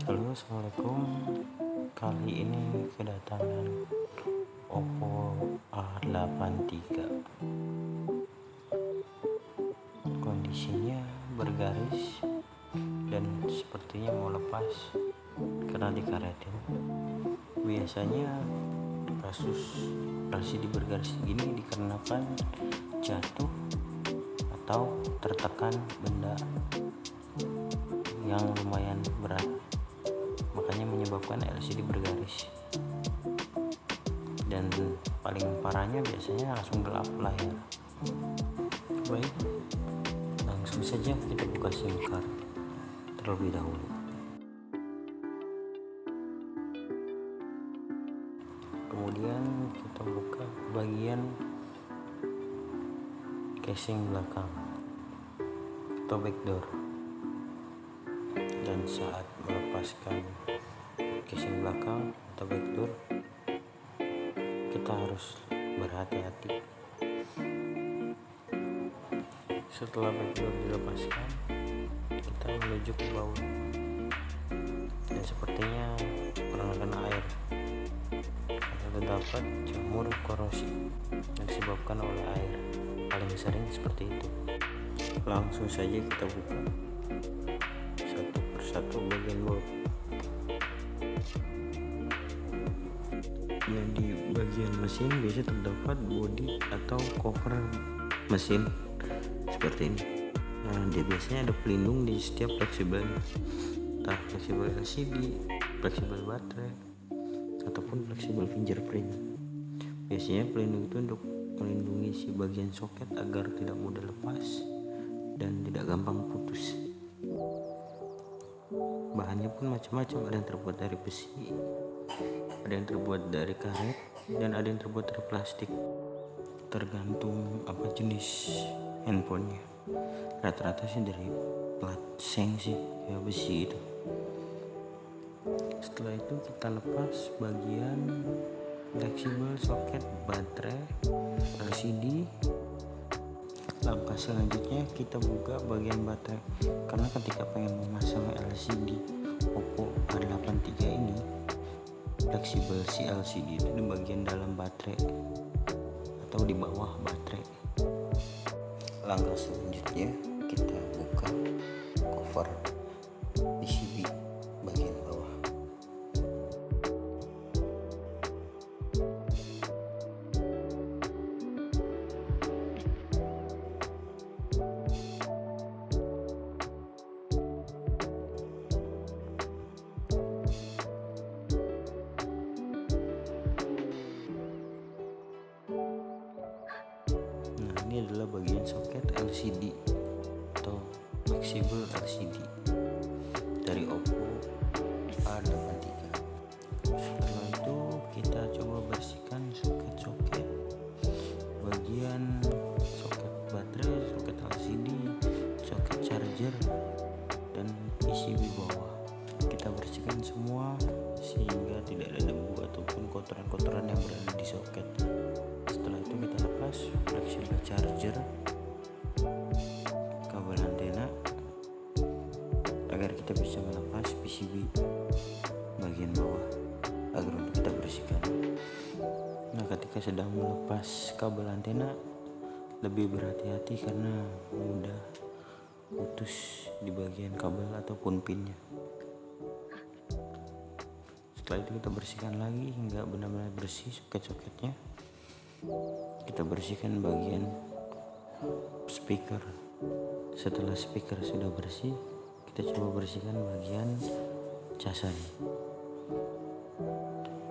Halo, assalamualaikum. Kali ini kedatangan Oppo A83. Kondisinya bergaris dan sepertinya mau lepas karena dikaretin. Biasanya kasus LCD bergaris gini dikarenakan jatuh atau tertekan benda yang lumayan berat, makanya menyebabkan LCD bergaris. Dan paling parahnya biasanya langsung gelap layar. Baik, langsung saja kita buka SIM card terlebih dahulu. Kemudian kita buka bagian casing belakang atau backdoor. Dan saat melepaskan casing belakang atau backdoor, kita harus berhati-hati. Setelah backdoor dilepaskan, kita menuju ke baut, dan sepertinya pernah kena air karena terdapat jamur korosi yang disebabkan oleh air. Paling sering seperti itu. Langsung saja kita buka satu persatu bagian baut. Yang di bagian mesin biasa terdapat bodi atau cover mesin seperti ini. Nah, dia biasanya ada pelindung di setiap fleksibelnya, entah fleksibel LCD, fleksibel baterai, ataupun fleksibel fingerprint. Biasanya pelindung itu untuk melindungi si bagian soket agar tidak mudah lepas dan tidak gampang putus. Bahannya pun macam-macam, ada yang terbuat dari besi, ada yang terbuat dari karet, dan ada yang terbuat dari plastik, tergantung apa jenis handphonenya. Rata-rata sih dari plat seng sih, kayak besi itu. Setelah itu kita lepas bagian fleksibel soket baterai LCD. Langkah selanjutnya kita buka bagian baterai, karena ketika pengen memasang LCD Oppo A83 ini, fleksibel si LCD itu di bagian dalam baterai atau di bawah baterai. Langkah selanjutnya kita buka cover PCB bagian bawah. Ini adalah bagian soket LCD atau fleksibel LCD dari Oppo A83. Setelah itu kita coba bersihkan soket-soket bagian soket baterai, soket LCD, soket charger, dan PCB bawah. Kita bersihkan semua sehingga tidak ada debu ataupun kotoran-kotoran yang berada di soket. Setelah itu kita lepas fleksibel charger, kabel antena, agar kita bisa melepas PCB bagian bawah agar untuk kita bersihkan. Nah, ketika sedang melepas kabel antena, lebih berhati-hati karena mudah putus di bagian kabel ataupun pinnya. Setelah itu kita bersihkan lagi hingga benar-benar bersih soket-soketnya. Kita bersihkan bagian speaker. Setelah speaker sudah bersih, kita coba bersihkan bagian casan.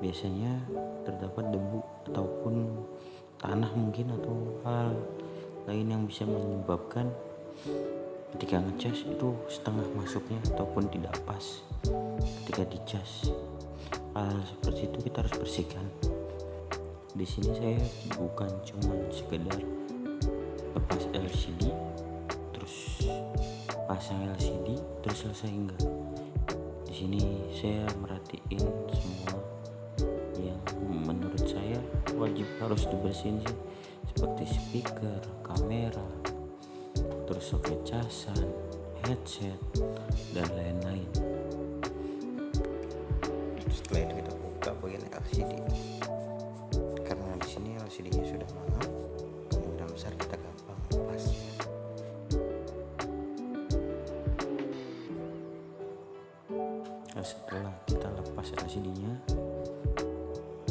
Biasanya terdapat debu ataupun tanah mungkin atau hal lain yang bisa menyebabkan ketika ngecas itu setengah masuknya ataupun tidak pas ketika dicas. Hal seperti itu kita harus bersihkan. Di sini saya bukan cuma sekedar lepas LCD terus pasang LCD terus selesai, enggak. Di sini saya merhatiin semua yang menurut saya wajib harus dibersihin sih, seperti speaker, kamera, terus soket casan, headset, dan lain-lain. Nah, setelah kita lepas LCD-nya,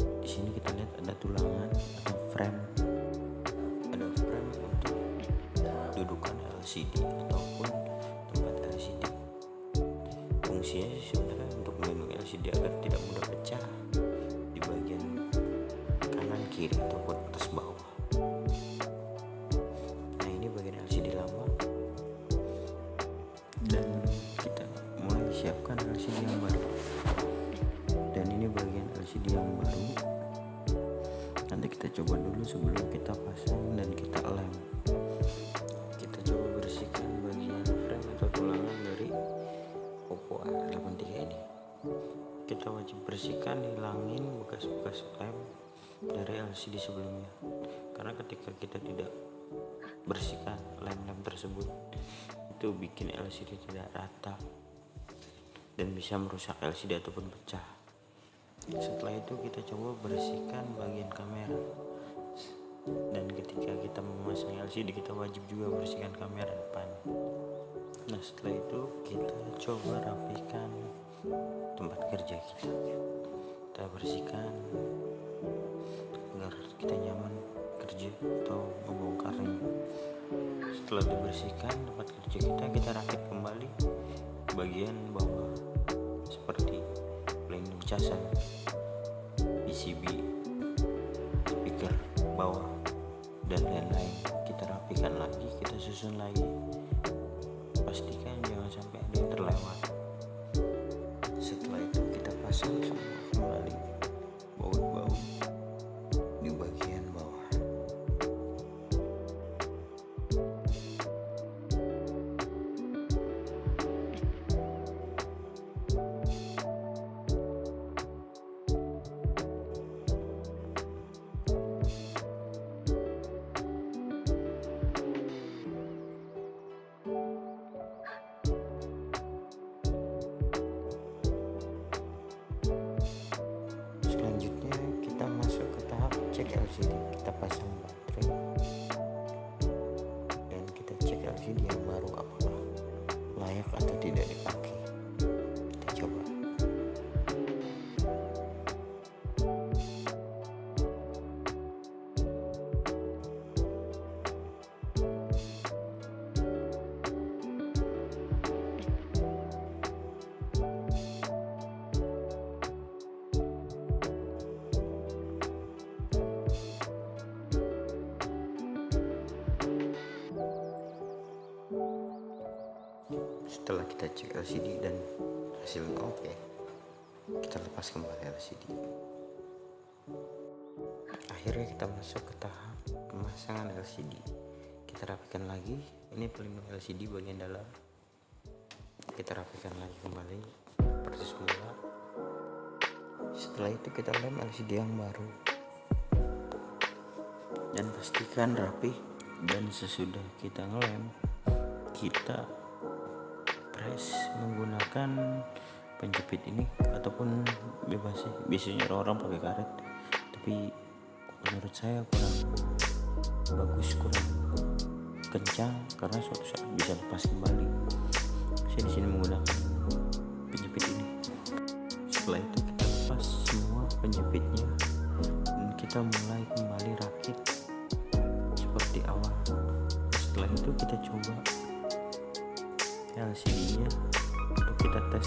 di sini kita lihat ada tulangan atau frame. Ada frame untuk dudukan LCD ataupun tempat LCD. Fungsinya sebenarnya untuk melindungi LCD agar tidak mudah pecah di bagian kanan, kiri ataupun atas bawah. Nah, ini bagian LCD lama dan kita mulai siapkan LCD yang baru. Dan ini bagian LCD yang baru. Nanti kita coba dulu sebelum kita pasang dan kita lem. Kita coba bersihkan bagian frame atau tulangan dari Oppo A83 ini. Kita wajib bersihkan, hilangin bekas-bekas lem dari LCD sebelumnya. Karena ketika kita tidak bersihkan lem-lem tersebut, itu bikin LCD tidak rata dan bisa merusak LCD ataupun pecah. Setelah itu kita coba bersihkan bagian kamera. Dan ketika kita memasang LCD, kita wajib juga bersihkan kamera depan. Nah, setelah itu kita coba rapikan tempat kerja kita. Kita bersihkan agar kita nyaman kerja atau membongkarnya. Setelah dibersihkan tempat kerja kita rakit kembali bagian bawah seperti pelindung casan, PCB, speaker bawah dan lain-lain. Kita rapikan lagi, kita susun lagi. Pastikan jangan sampai ada yang terlewat. Setelah itu kita pasang semua kembali baut-baut di bagian bawah. Selanjutnya kita masuk ke tahap cek LCD. Kita pasang baterai dan kita cek LCD yang baru apakah layak atau tidak dipakai. Kita coba. Setelah kita cek LCD dan hasilnya oke, kita lepas kembali LCD. Akhirnya kita masuk ke tahap pemasangan LCD. Kita rapikan lagi, ini pelindung LCD bagian dalam. Kita rapikan lagi kembali seperti semula. Setelah itu kita lem LCD yang baru dan pastikan rapi. Dan sesudah kita ngelem, kita press menggunakan penjepit ini ataupun bebas sih, biasanya orang pakai karet, tapi menurut saya kurang bagus, kurang kencang karena suatu saat bisa lepas kembali. Saya di sini menggunakan penjepit ini. Setelah itu kita lepas semua penjepitnya dan kita mulai kembali rakit seperti awal. Setelah itu kita coba LCD-nya untuk kita tes.